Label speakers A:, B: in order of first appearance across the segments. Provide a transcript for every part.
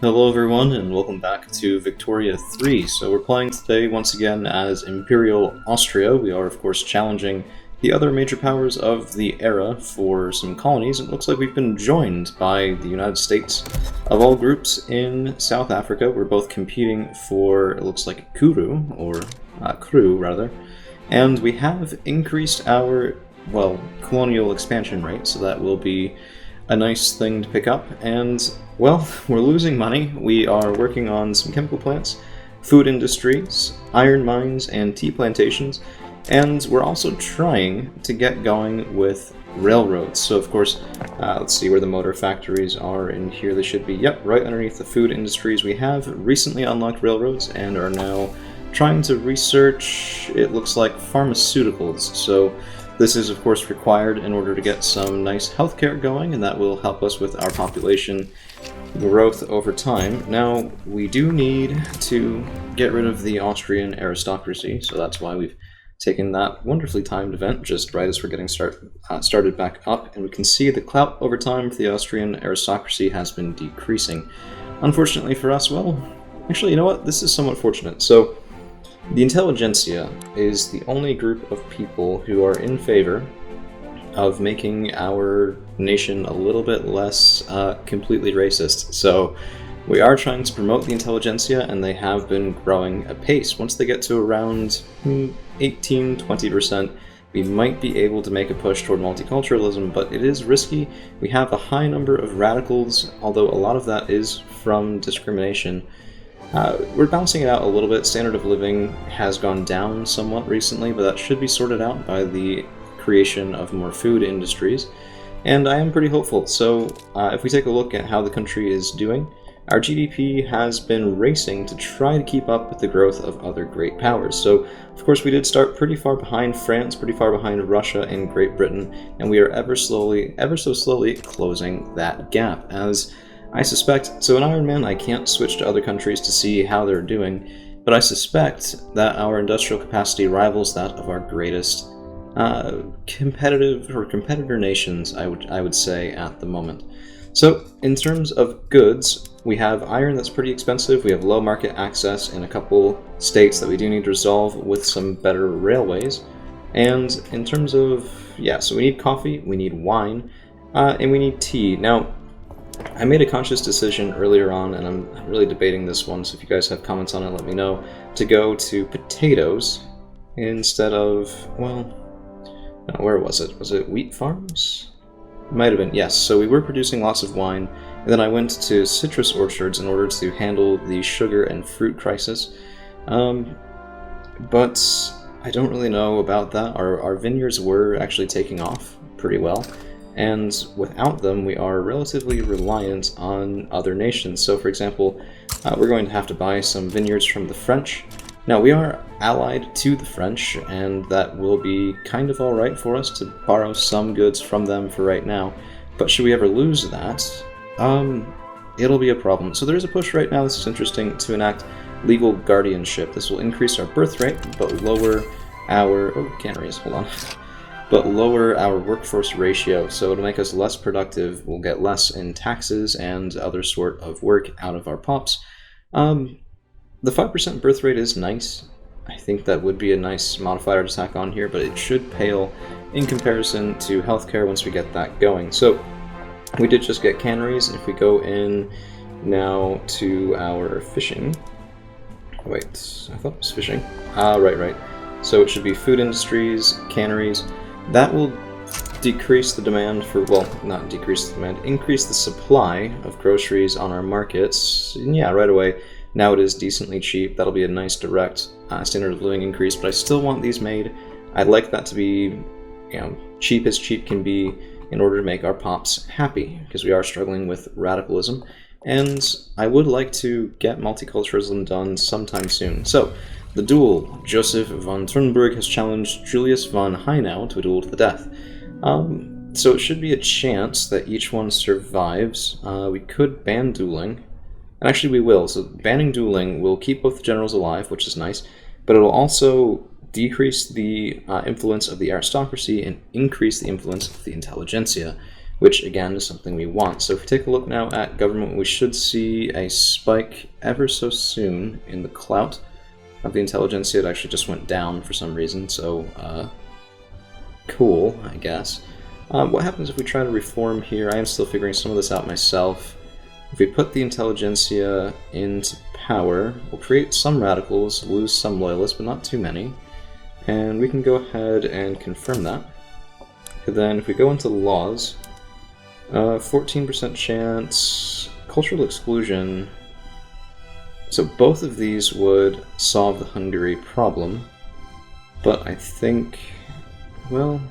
A: Hello everyone, and welcome back to Victoria 3. So we're playing today once again as Imperial Austria. We are of course challenging the other major powers of the era for some colonies. It looks like we've been joined by the United States of all groups in South Africa. We're both competing for, it looks like Kuru, or Kru rather. And we have increased our, colonial expansion rate, so that will be a nice thing to pick up. And well, we're losing money. We are working on some chemical plants, food industries, iron mines, and tea plantations, and we're also trying to get going with railroads. So of course, let's see where the motor factories are in here. They should be, right underneath the food industries. We have recently unlocked railroads and are now trying to research, it looks like, pharmaceuticals. So this is, of course, required in order to get some nice healthcare going, and that will help us with our population growth over time. Now, we do need to get rid of the Austrian aristocracy, so that's why we've taken that wonderfully timed event just right as we're getting started back up, and we can see the clout over time for the Austrian aristocracy has been decreasing. Unfortunately for us, actually, you know what? This is somewhat fortunate. So, the intelligentsia is the only group of people who are in favor of making our nation a little bit less completely racist. So we are trying to promote the intelligentsia, and they have been growing apace. Once they get to around 18-20%, we might be able to make a push toward multiculturalism, but it is risky. We have a high number of radicals, although a lot of that is from discrimination. We're balancing it out a little bit. Standard of living has gone down somewhat recently, but that should be sorted out by the creation of more food industries, and I am pretty hopeful. So if we take a look at how the country is doing, our GDP has been racing to try to keep up with the growth of other great powers. So of course we did start pretty far behind France, pretty far behind Russia and Great Britain, and we are ever so slowly closing that gap. As I suspect, so in Ironman I can't switch to other countries to see how they're doing, but I suspect that our industrial capacity rivals that of our greatest competitor nations, I would say, at the moment. So in terms of goods, we have iron that's pretty expensive, we have low market access in a couple states that we do need to resolve with some better railways, and in terms of, so we need coffee, we need wine, and we need tea. Now, I made a conscious decision earlier on, and I'm really debating this one, so if you guys have comments on it, let me know, to go to potatoes instead of, where was it? Was it wheat farms? Might have been, yes. So we were producing lots of wine, and then I went to citrus orchards in order to handle the sugar and fruit crisis. But I don't really know about that. Our vineyards were actually taking off pretty well, and without them we are relatively reliant on other nations. So for example, we're going to have to buy some vineyards from the French. Now we are allied to the French, and that will be kind of alright for us to borrow some goods from them for right now, but should we ever lose that, it'll be a problem. So there's a push right now, this is interesting, to enact legal guardianship. This will increase our birth rate, but lower our, Canneries, hold on, but lower our workforce ratio, so it'll make us less productive, we'll get less in taxes and other sort of work out of our pops. The 5% birth rate is nice. I think that would be a nice modifier to tack on here, but it should pale in comparison to healthcare once we get that going. So we did just get canneries. If we go in now to our fishing, wait, I thought it was fishing. Right. So it should be food industries, canneries. That will decrease the demand for, not decrease the demand, increase the supply of groceries on our markets. And right away. Now it is decently cheap. That'll be a nice direct standard of living increase, but I still want these made. I'd like that to be, cheap as cheap can be in order to make our pops happy, because we are struggling with radicalism, and I would like to get multiculturalism done sometime soon. So, the duel. Joseph von Trunberg has challenged Julius von Hainau to a duel to the death. So it should be a chance that each one survives. We could ban dueling. And actually we will. So banning dueling will keep both the generals alive, which is nice, but it will also decrease the influence of the aristocracy and increase the influence of the intelligentsia, which again is something we want. So if we take a look now at government, we should see a spike ever so soon in the clout of the intelligentsia. It actually just went down for some reason, so cool, I guess. What happens if we try to reform here? I am still figuring some of this out myself. If we put the intelligentsia into power, we'll create some radicals, lose some loyalists, but not too many. And we can go ahead and confirm that. And then if we go into laws, 14% chance, cultural exclusion. So both of these would solve the Hungary problem, but I think, well,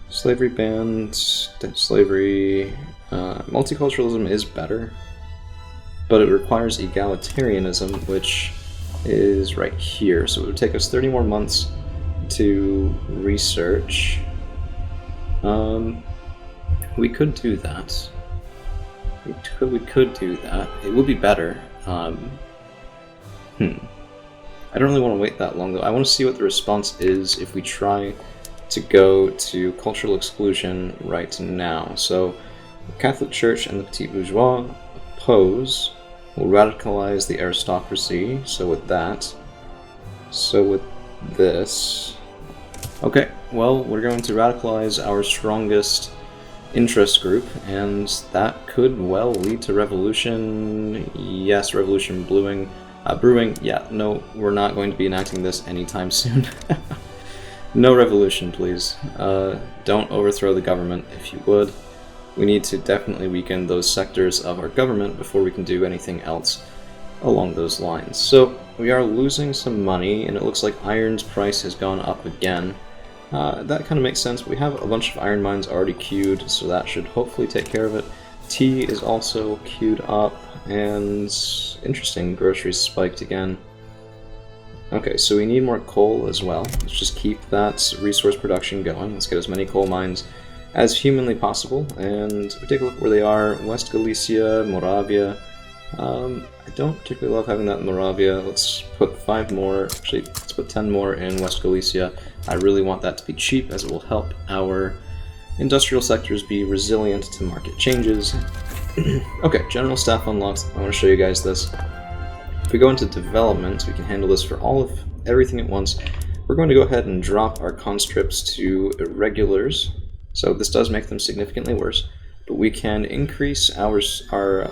A: slavery bans, slavery, multiculturalism is better, but it requires egalitarianism, which is right here. So it would take us 30 more months to research. We could do that. We could do that. It would be better. I don't really want to wait that long, though. I want to see what the response is if we try to go to cultural exclusion right now. So the Catholic Church and the petit bourgeois oppose. We'll radicalize the aristocracy. So with that. So with this. Okay, well, we're going to radicalize our strongest interest group, and that could well lead to revolution. Yes, revolution brewing. Yeah, no, we're not going to be enacting this anytime soon. No revolution, please. Don't overthrow the government, if you would. We need to definitely weaken those sectors of our government before we can do anything else along those lines. So, we are losing some money, and it looks like iron's price has gone up again. That kind of makes sense. We have a bunch of iron mines already queued, so that should hopefully take care of it. Tea is also queued up, and interesting, groceries spiked again. Okay, so we need more coal as well. Let's just keep that resource production going. Let's get as many coal mines as humanly possible, and if we take a look where they are, West Galicia, Moravia. I don't particularly love having that in Moravia. Let's put 5 more, actually let's put 10 more in West Galicia. I really want that to be cheap, as it will help our industrial sectors be resilient to market changes. Okay, general staff unlocked. I want to show you guys this. If we go into development, we can handle this for everything at once. We're going to go ahead and drop our conscripts to irregulars. So this does make them significantly worse, but we can increase our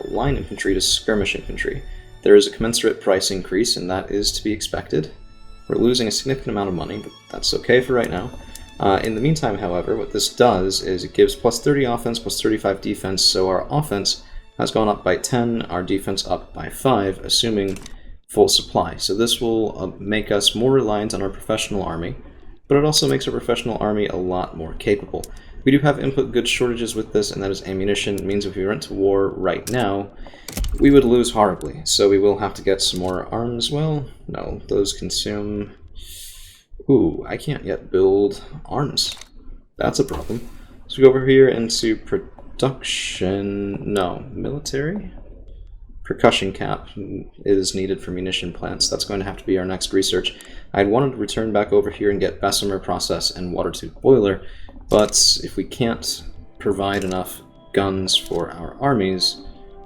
A: line infantry to skirmish infantry. There is a commensurate price increase, and that is to be expected. We're losing a significant amount of money, but that's okay for right now. In the meantime, however, what this does is it gives plus 30 offense, plus 35 defense, so our offense has gone up by 10, our defense up by 5, assuming full supply. So this will make us more reliant on our professional army, but it also makes our professional army a lot more capable. We do have input goods shortages with this, and that is ammunition. It means if we went to war right now, we would lose horribly. So we will have to get some more arms. Well, no, those consume... Ooh, I can't yet build arms. That's a problem. So we go over here into production... No, military? Percussion cap is needed for munition plants. That's going to have to be our next research. I wanted to return back over here and get Bessemer process and water tube boiler, but if we can't provide enough guns for our armies,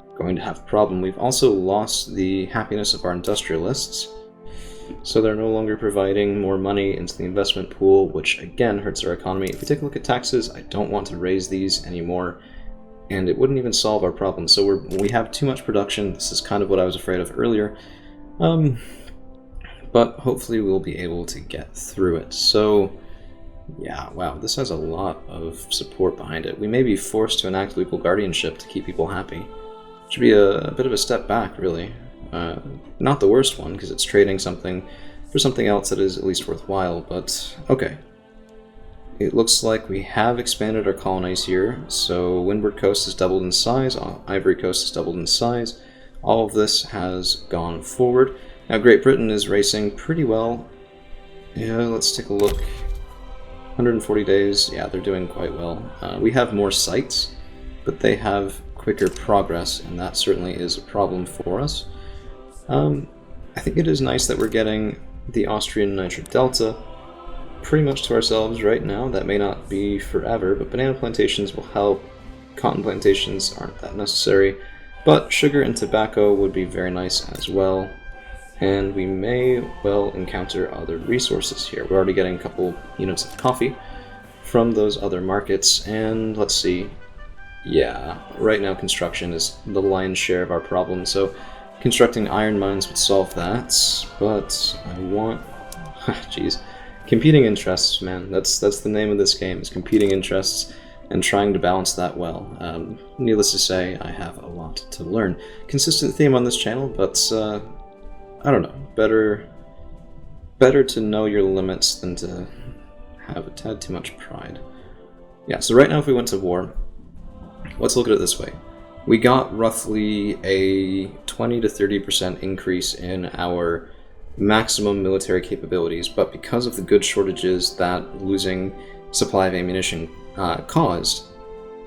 A: we're going to have a problem. We've also lost the happiness of our industrialists, so they're no longer providing more money into the investment pool, which again hurts our economy. If we take a look at taxes, I don't want to raise these anymore, and it wouldn't even solve our problem. So we have too much production. This is kind of what I was afraid of earlier. But hopefully we'll be able to get through it. So, yeah, wow, this has a lot of support behind it. We may be forced to enact legal guardianship to keep people happy. Should be a bit of a step back, really. Not the worst one, because it's trading something for something else that is at least worthwhile, but okay. It looks like we have expanded our colonies here, so Windward Coast has doubled in size, Ivory Coast has doubled in size. All of this has gone forward. Now Great Britain is racing pretty well. Yeah, let's take a look. 140 days, yeah, they're doing quite well. We have more sites, but they have quicker progress, and that certainly is a problem for us. I think it is nice that we're getting the Austrian Niger Delta. pretty much to ourselves right now. That may not be forever, but banana plantations will help. Cotton plantations aren't that necessary, but sugar and tobacco would be very nice as well. And we may well encounter other resources here. We're already getting a couple units of coffee from those other markets, and let's see. Yeah, right now construction is the lion's share of our problem, so constructing iron mines would solve that, but I want... Jeez. Competing interests, man. That's the name of this game, is competing interests, and trying to balance that well. Needless to say, I have a lot to learn. Consistent theme on this channel, but I don't know. Better to know your limits than to have a tad too much pride. Yeah, so right now if we went to war, let's look at it this way. We got roughly a 20 to 30% increase in our maximum military capabilities, but because of the goods shortages that losing supply of ammunition caused,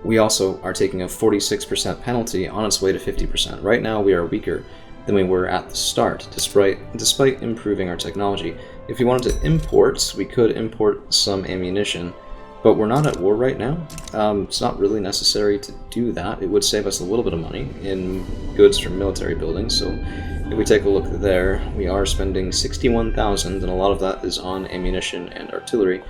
A: we also are taking a 46% penalty on its way to 50%. Right now we are weaker than we were at the start, despite improving our technology. If we wanted to import, we could import some ammunition, but we're not at war right now. It's not really necessary to do that. It would save us a little bit of money in goods from military buildings, so if we take a look there, we are spending 61,000, and a lot of that is on ammunition and artillery.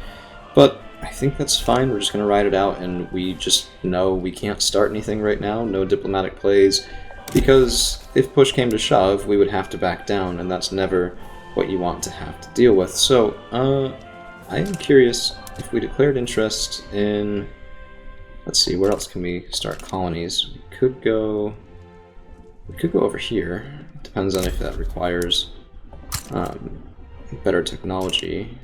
A: But I think that's fine. We're just going to ride it out, and we just know we can't start anything right now, no diplomatic plays, because if push came to shove, we would have to back down, and that's never what you want to have to deal with. So, I am curious if we declared interest in... Let's see, where else can we start colonies? We could go over here. Depends on if that requires better technology.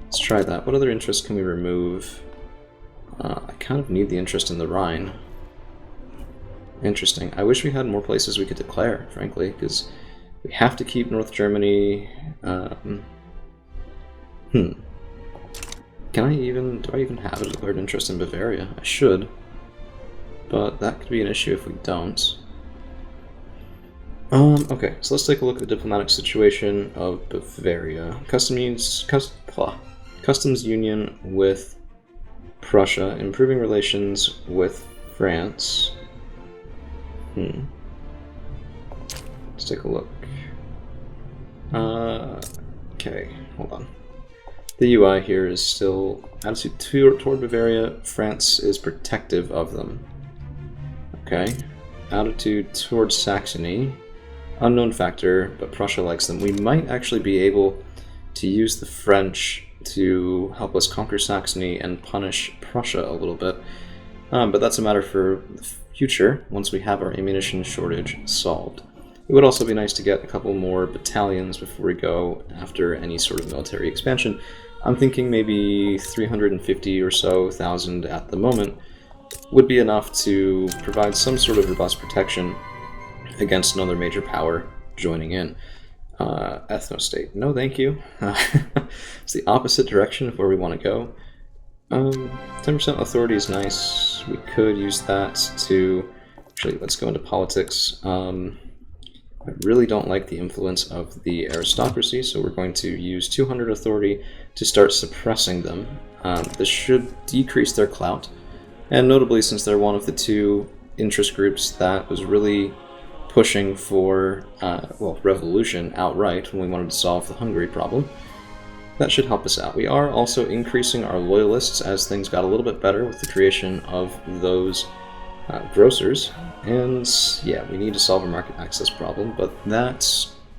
A: Let's try that. What other interest can we remove? I kind of need the interest in the Rhine. Interesting. I wish we had more places we could declare, frankly, because we have to keep North Germany. Do I even have a declared interest in Bavaria? I should, but that could be an issue if we don't. Okay, so let's take a look at the diplomatic situation of Bavaria. Customs union with Prussia, improving relations with France. Let's take a look. Okay, hold on. The UI here is still attitude toward Bavaria. France is protective of them. Okay. Attitude towards Saxony. Unknown factor, but Prussia likes them. We might actually be able to use the French to help us conquer Saxony and punish Prussia a little bit. But that's a matter for the future, once we have our ammunition shortage solved. It would also be nice to get a couple more battalions before we go after any sort of military expansion. I'm thinking maybe 350 or so thousand at the moment would be enough to provide some sort of robust protection against another major power joining in. Ethno-state. No, thank you. It's the opposite direction of where we want to go. 10% authority is nice. We could use that to... Actually, let's go into politics. I really don't like the influence of the aristocracy, so we're going to use 200 authority to start suppressing them. This should decrease their clout, and notably since they're one of the two interest groups that was really pushing for, revolution outright when we wanted to solve the Hungary problem, that should help us out. We are also increasing our loyalists as things got a little bit better with the creation of those grocers, and yeah, we need to solve a market access problem, but that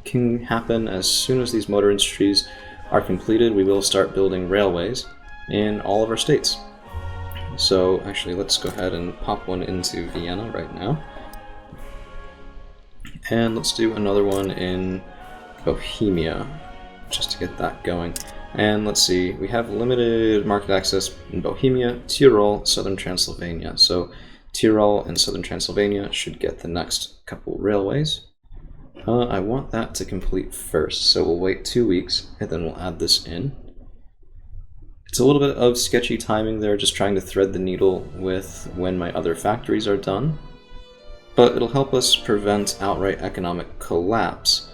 A: can happen as soon as these motor industries are completed. We will start building railways in all of our states. So actually, let's go ahead and pop one into Vienna right now, and let's do another one in Bohemia just to get that going. And let's see, we have limited market access in Bohemia, Tyrol, Southern Transylvania. So Tyrol and Southern Transylvania should get the next couple railways. I want that to complete first, so we'll wait 2 weeks and then we'll add this in. It's a little bit of sketchy timing there, just trying to thread the needle with when my other factories are done, but it'll help us prevent outright economic collapse.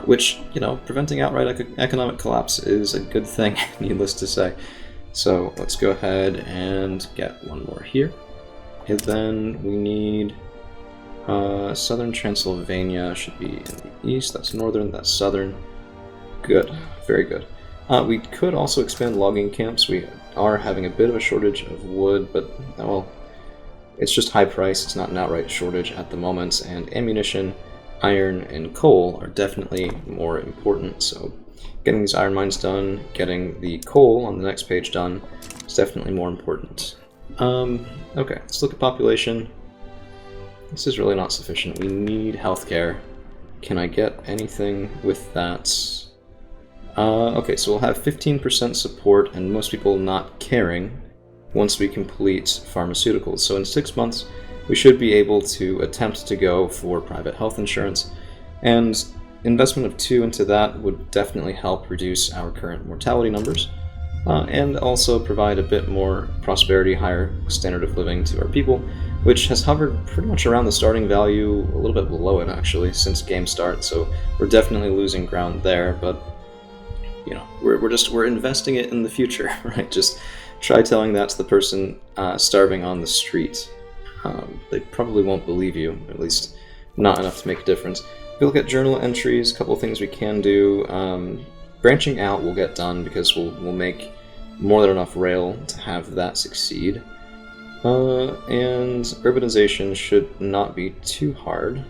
A: which, preventing outright economic collapse is a good thing, needless to say. So let's go ahead and get one more here. And then we need southern Transylvania should be in the east. That's northern, that's southern. Good, very good. We could also expand logging camps. We are having a bit of a shortage of wood, but, well, it's just high price. It's not an outright shortage at the moment, and ammunition, iron, and coal are definitely more important. So getting these iron mines done, getting the coal on the next page done is definitely more important. Okay, let's look at population. This is really not sufficient. We need healthcare. Can I get anything with that? Okay, so we'll have 15% support and most people not caring once we complete pharmaceuticals. So in 6 months, we should be able to attempt to go for private health insurance, and investment of 2 into that would definitely help reduce our current mortality numbers, and also provide a bit more prosperity, higher standard of living to our people, which has hovered pretty much around the starting value, a little bit below it actually, since game start, so we're definitely losing ground there, but we're investing it in the future, right? Just try telling that to the person starving on the street. They probably won't believe you, at least not enough to make a difference. If you look at journal entries, a couple of things we can do. Branching out will get done because we'll make more than enough rail to have that succeed. And urbanization should not be too hard.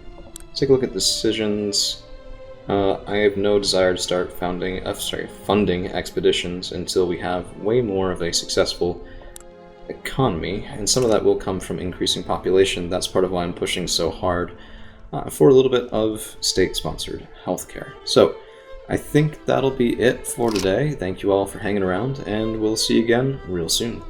A: Let's take a look at decisions. I have no desire to start funding expeditions until we have way more of a successful economy, and some of that will come from increasing population. That's part of why I'm pushing so hard for a little bit of state-sponsored healthcare. So I think that'll be it for today. Thank you all for hanging around, and we'll see you again real soon.